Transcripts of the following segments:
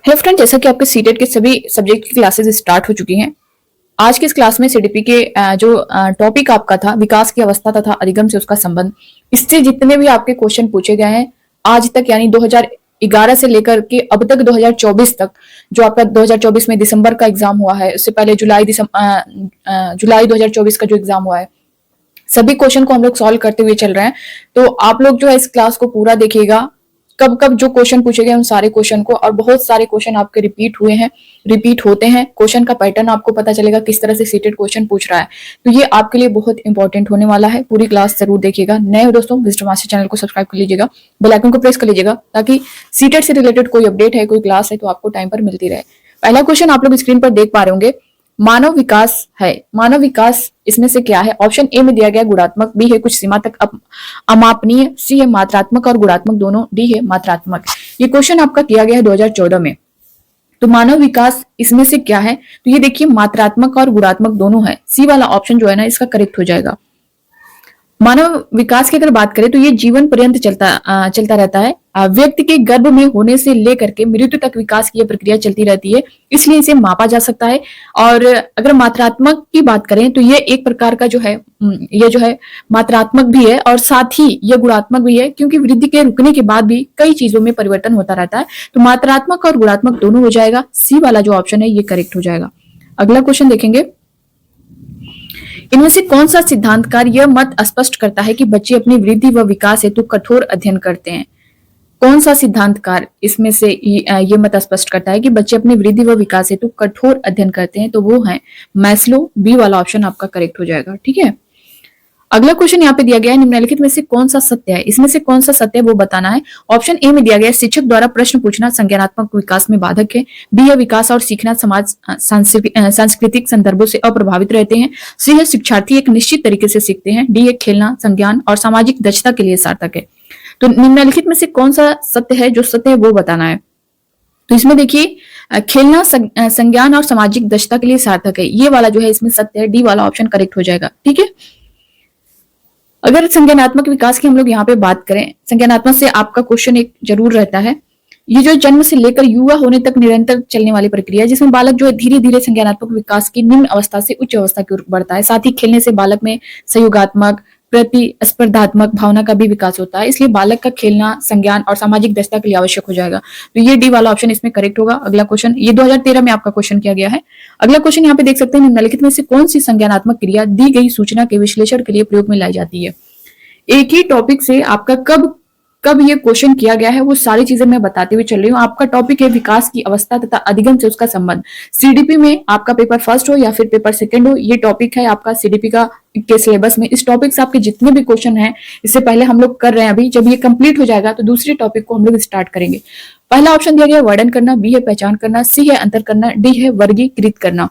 Hello friend, जैसा कि आपके सीटेट के सभी सब्जेक्ट की क्लासेस स्टार्ट हो चुकी हैं। आज की इस क्लास में सीडीपी के जो टॉपिक आपका था विकास की अवस्था तथा अधिगम से उसका संबंध, इससे जितने भी आपके क्वेश्चन पूछे गए हैं आज तक, यानी 2011 से लेकर के अब तक 2024 तक, जो आपका 2024 में दिसंबर का एग्जाम हुआ है, उससे पहले जुलाई 2024 का जो एग्जाम हुआ है, सभी क्वेश्चन को हम लोग सॉल्व करते हुए चल रहे हैं। तो आप लोग जो है इस क्लास को पूरा देखिएगा, कब कब जो क्वेश्चन पूछे गए उन सारे क्वेश्चन को, और बहुत सारे क्वेश्चन आपके रिपीट हुए हैं, रिपीट होते हैं। क्वेश्चन का पैटर्न आपको पता चलेगा किस तरह से सीटेड क्वेश्चन पूछ रहा है। तो ये आपके लिए बहुत इंपॉर्टेंट होने वाला है। पूरी क्लास जरूर देखिएगा। नए हो दोस्तों, विजिटर मास्टर चैनल को सब्सक्राइब कर लीजिएगा, बेल आइकन को प्रेस कर लीजिएगा, ताकि सीटेड से रिलेटेड कोई अपडेट है, कोई क्लास है, तो आपको टाइम पर मिलती रहे। पहला क्वेश्चन आप लोग स्क्रीन पर देख पा रहे होंगे, मानव विकास है। मानव विकास इसमें से क्या है? ऑप्शन ए में दिया गया गुणात्मक, बी है कुछ सीमा तक अमापनीय, सी है मात्रात्मक और गुणात्मक दोनों, डी है मात्रात्मक। ये क्वेश्चन आपका किया गया है 2014 में। तो मानव विकास इसमें से क्या है? तो ये देखिए मात्रात्मक और गुणात्मक दोनों है। सी वाला ऑप्शन जो है ना इसका करेक्ट हो जाएगा। मानव विकास की अगर बात करें तो ये जीवन पर्यंत चलता रहता है। व्यक्ति के गर्भ में होने से लेकर के मृत्यु तक विकास की यह प्रक्रिया चलती रहती है, इसलिए इसे मापा जा सकता है। और अगर मात्रात्मक की बात करें तो ये एक प्रकार का जो है ये जो है मात्रात्मक भी है और साथ ही ये गुणात्मक भी है, क्योंकि वृद्धि के रुकने के बाद भी कई चीजों में परिवर्तन होता रहता है। तो मात्रात्मक और गुणात्मक दोनों हो जाएगा। सी वाला जो ऑप्शन है ये करेक्ट हो जाएगा। अगला क्वेश्चन देखेंगे, इनमें से कौन सा सिद्धांतकार यह मत स्पष्ट करता है कि बच्चे अपनी वृद्धि व विकास हेतु कठोर अध्ययन करते हैं? कौन सा सिद्धांतकार इसमें से ये मत स्पष्ट करता है कि बच्चे अपनी वृद्धि व विकास हेतु कठोर अध्ययन करते हैं? तो वो है मैस्लो। बी वाला ऑप्शन आपका करेक्ट हो जाएगा। ठीक है। अगला क्वेश्चन यहाँ पे दिया गया है, निम्नलिखित में से कौन सा सत्य है? इसमें से कौन सा सत्य है वो बताना है। ऑप्शन ए में दिया गया है, शिक्षक द्वारा प्रश्न पूछना संज्ञानात्मक विकास में बाधक है। बी है, विकास और सीखना समाज सांस्कृतिक संदर्भों से अप्रभावित रहते हैं। सी है, शिक्षार्थी एक निश्चित तरीके से सीखते हैं। डी है, खेलना संज्ञान और सामाजिक दक्षता के लिए सार्थक है। तो निम्नलिखित में से कौन सा सत्य है? जो सत्य है वो बताना है। तो इसमें देखिए खेलना संज्ञान और सामाजिक दक्षता के लिए सार्थक है, ये वाला जो है इसमें सत्य है। डी वाला ऑप्शन करेक्ट हो जाएगा। ठीक है। अगर संज्ञानात्मक विकास की हम लोग यहाँ पे बात करें, संज्ञानात्मक से आपका क्वेश्चन एक जरूर रहता है। ये जो जन्म से लेकर युवा होने तक निरंतर चलने वाली प्रक्रिया है, जिसमें बालक जो है धीरे धीरे संज्ञानात्मक विकास की निम्न अवस्था से उच्च अवस्था की ओर बढ़ता है। साथ ही खेलने से बालक में सहयोगात्मक प्रतिस्पर्धात्मक भावना का भी विकास होता है, इसलिए बालक का खेलना संज्ञान और सामाजिक दक्षता के लिए आवश्यक हो जाएगा। तो ये डी वाला ऑप्शन इसमें करेक्ट होगा। अगला क्वेश्चन, ये 2013 में आपका क्वेश्चन किया गया है। अगला क्वेश्चन यहाँ पे देख सकते हैं, निम्नलिखित में से कौन सी संज्ञानात्मक क्रिया दी गई सूचना के विश्लेषण के लिए प्रयोग में लाई जाती है? एक ही टॉपिक से आपका कब कब ये क्वेश्चन किया गया है वो सारी चीजें मैं बताते हुए चल रही हूँ। आपका टॉपिक है विकास की अवस्था तथा अधिगम से उसका संबंध। सीडीपी में आपका पेपर फर्स्ट हो या फिर पेपर सेकंड हो, ये टॉपिक है आपका सीडीपी का के सिलेबस में। इस टॉपिक से आपके जितने भी क्वेश्चन हैं, इससे पहले हम लोग कर रहे हैं। अभी जब ये कंप्लीट हो जाएगा तो दूसरे टॉपिक को हम लोग स्टार्ट करेंगे। पहला ऑप्शन दिया गया वर्णन करना, बी है पहचान करना, सी है अंतर करना, डी है वर्गीकृत करना।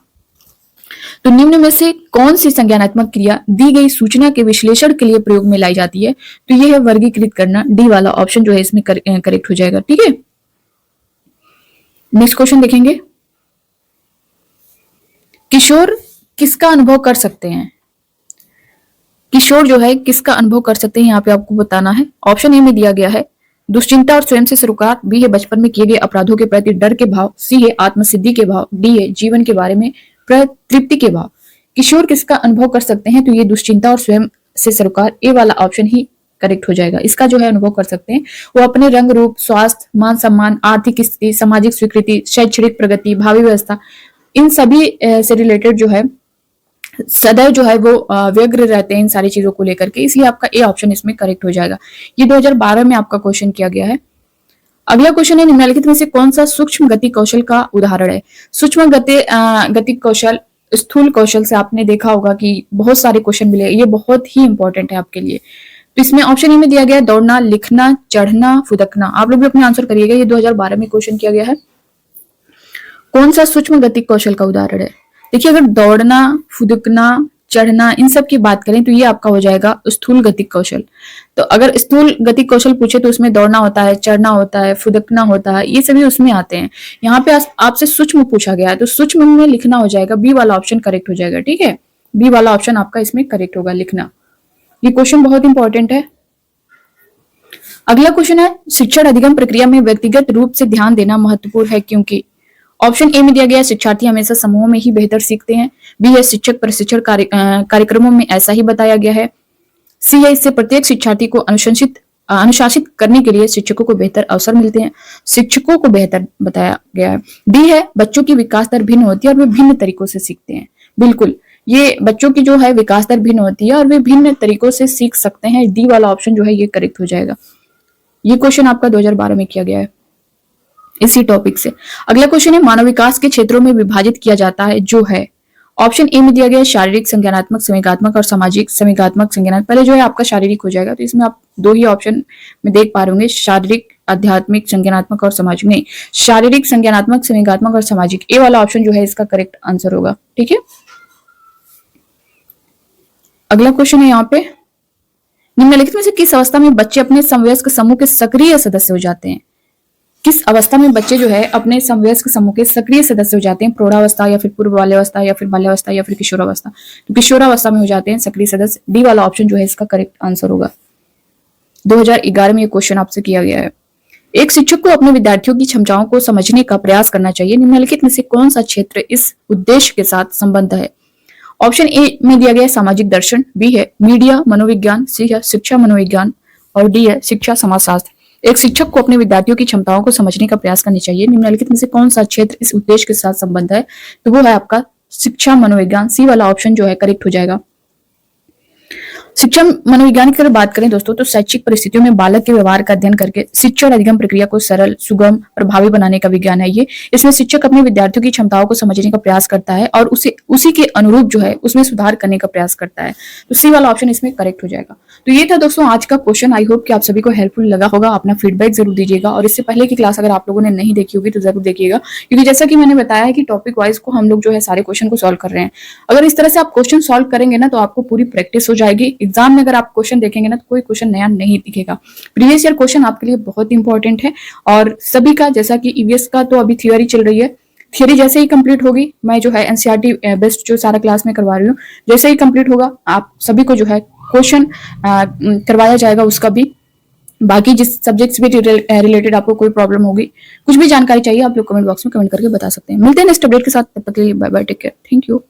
तो निम्न में से कौन सी संज्ञानात्मक क्रिया दी गई सूचना के विश्लेषण के लिए प्रयोग में लाई जाती है? तो यह है वर्गीकृत करना। डी वाला ऑप्शन जो है इसमें करेक्ट हो जाएगा। ठीक है। नेक्स्ट क्वेश्चन देखेंगे, किशोर किसका अनुभव कर सकते हैं? किशोर जो है किसका अनुभव कर सकते हैं यहाँ पे आपको बताना है। ऑप्शन ए में दिया गया है दुश्चिंता और स्वयं से शुरुआत, बी है बचपन में किए गए अपराधों के प्रति डर के भाव, सी है आत्मसिद्धि के भाव, डी है जीवन के बारे में तृप्ति के भाव। किशोर किसका अनुभव कर सकते हैं? तो ये दुश्चिंता और स्वयं से सरोकार, ए वाला ऑप्शन ही करेक्ट हो जाएगा। इसका जो है अनुभव कर सकते हैं वो अपने रंग रूप, स्वास्थ्य, मान सम्मान, आर्थिक स्थिति, सामाजिक स्वीकृति, शैक्षणिक प्रगति, भावी व्यवस्था, इन सभी से रिलेटेड जो है सदैव जो है वो व्यग्र रहते हैं इन सारी चीजों को लेकर के, इसलिए आपका ए ऑप्शन इसमें करेक्ट हो जाएगा। ये 2012 में आपका क्वेश्चन किया गया है। अगला क्वेश्चन है, निम्नलिखित में से कौन सा सूक्ष्म गति कौशल का उदाहरण है? सूक्ष्म गति कौशल स्थूल कौशल से आपने देखा होगा कि बहुत सारे क्वेश्चन मिले, ये बहुत ही इंपॉर्टेंट है आपके लिए। तो इसमें ऑप्शन ए में दिया गया है दौड़ना, लिखना, चढ़ना, फुदकना। आप लोग भी अपने आंसर करिएगा। ये 2012 में क्वेश्चन किया गया है। कौन सा सूक्ष्म गति कौशल का उदाहरण है? देखिए, अगर दौड़ना, फुदकना, चढ़ना, इन सब की बात करें तो ये आपका हो जाएगा स्थूल गतिक कौशल। तो अगर स्थूल गतिक कौशल पूछे तो उसमें दौड़ना होता है, चढ़ना होता है, फुदकना होता है, ये सभी उसमें आते हैं। यहाँ पे आपसे सूक्ष्म पूछा गया है तो सूक्ष्म में लिखना हो जाएगा। बी वाला ऑप्शन करेक्ट हो जाएगा। ठीक है, बी वाला ऑप्शन आपका इसमें करेक्ट होगा, लिखना। ये क्वेश्चन बहुत इंपॉर्टेंट है। अगला क्वेश्चन है, शिक्षण अधिगम प्रक्रिया में व्यक्तिगत रूप से ध्यान देना महत्वपूर्ण है क्योंकि। ऑप्शन ए में दिया गया है, शिक्षार्थी हमेशा समूहों में ही बेहतर सीखते हैं। बी है, शिक्षक प्रशिक्षण कार्यक्रमों में ऐसा ही बताया गया है। सी है, इससे प्रत्येक शिक्षार्थी को अनुशासित करने के लिए शिक्षकों को बेहतर अवसर मिलते हैं। शिक्षकों को बेहतर बताया गया है। डी है, बच्चों की विकास दर भिन्न होती है और वे भिन्न तरीकों से सीखते हैं। बिल्कुल, ये बच्चों की जो है विकास दर भिन्न होती है और वे भिन्न तरीकों से सीख सकते हैं। डी वाला ऑप्शन जो है ये करेक्ट हो जाएगा। ये क्वेश्चन आपका 2012 में किया गया है इसी टॉपिक से। अगला क्वेश्चन है, मानव विकास के क्षेत्रों में विभाजित किया जाता है जो है। ऑप्शन ए में दिया गया है, शारीरिक, संज्ञानात्मक, संवेगात्मक और सामाजिक। संवेगात्मक, संज्ञानात्मक, पहले जो है आपका शारीरिक हो जाएगा, तो इसमें आप दो ही ऑप्शन में देख पा रहे होंगे, शारीरिक, आध्यात्मिक, संज्ञानात्मक और सामाजिक। नहीं, शारीरिक, संज्ञानात्मक, संवेगात्मक और सामाजिक, ए वाला ऑप्शन जो है इसका करेक्ट आंसर होगा। ठीक है, अगला क्वेश्चन है यहाँ पे, निम्नलिखित में से किस अवस्था में बच्चे अपने समवयस्क समूह के सक्रिय सदस्य हो जाते हैं। किस अवस्था में बच्चे जो है अपने समवयस्क समूह के सक्रिय सदस्य हो जाते हैं, प्रौढ़ावस्था या फिर पूर्व बाल्यावस्था या फिर बाल्यावस्था या फिर किशोरावस्था। तो किशोरावस्था में हो जाते हैं सक्रिय सदस्य। डी वाला ऑप्शन जो है इसका करेक्ट आंसर होगा। 2011 में ये क्वेश्चन आपसे किया गया है। एक शिक्षक को अपने विद्यार्थियों की क्षमताओं को समझने का प्रयास करना चाहिए। निम्नलिखित में से कौन सा क्षेत्र इस उद्देश्य के साथ संबद्ध है। ऑप्शन ए में दिया गया है सामाजिक दर्शन, बी है मीडिया मनोविज्ञान, सी है शिक्षा मनोविज्ञान और डी है शिक्षा समाजशास्त्र। एक शिक्षक को अपने विद्यार्थियों की क्षमताओं को समझने का प्रयास करना चाहिए। निम्नलिखित में से कौन सा क्षेत्र इस उद्देश्य के साथ संबद्ध है, तो वो है आपका शिक्षा मनोविज्ञान। सी वाला ऑप्शन जो है करेक्ट हो जाएगा। शिक्षा मनोविज्ञान की अगर बात करें दोस्तों, तो शैक्षिक परिस्थितियों में बालक के व्यवहार का अध्ययन करके शिक्षण अधिगम प्रक्रिया को सरल, सुगम, प्रभावी बनाने का विज्ञान है ये। इसमें शिक्षक अपने विद्यार्थियों की क्षमताओं को समझने का प्रयास करता है और उसी के अनुरूप जो है उसमें सुधार करने का प्रयास करता है। तो सी वाला ऑप्शन इसमें करेक्ट हो जाएगा। तो ये था दोस्तों आज का क्वेश्चन। आई होप कि आप सभी को हेल्पफुल लगा होगा। अपना फीडबैक जरूर दीजिएगा और इससे पहले की क्लास अगर आप लोगों ने नहीं देखी होगी तो जरूर देखिएगा, क्योंकि जैसा कि मैंने बताया है कि टॉपिक वाइज को हम लोग जो है सारे क्वेश्चन को सॉल्व कर रहे हैं। अगर इस तरह से आप क्वेश्चन सॉल्व करेंगे ना तो आपको पूरी प्रैक्टिस हो जाएगी। एग्जाम में अगर आप क्वेश्चन देखेंगे ना तो कोई क्वेश्चन नया नहीं दिखेगा। प्रीवियस ईयर क्वेश्चन आपके लिए बहुत इंपॉर्टेंट है और सभी का, जैसा कि ईवीएस का तो अभी थ्योरी चल रही है, थ्योरी जैसे ही कंप्लीट होगी, मैं जो है एनसीईआरटी बेस्ड जो सारा क्लास में करवा रही हूँ, जैसे ही कंप्लीट होगा आप सभी को जो है क्वेश्चन करवाया जाएगा उसका भी। बाकी जिस सब्जेक्ट से भी रिलेटेड आपको कोई प्रॉब्लम होगी, कुछ भी जानकारी चाहिए, आप लोग कमेंट बॉक्स में कमेंट करके बता सकते हैं। मिलते हैं नेक्स्ट अपडेट के साथ, तब तक के लिए bye bye, take care, thank you.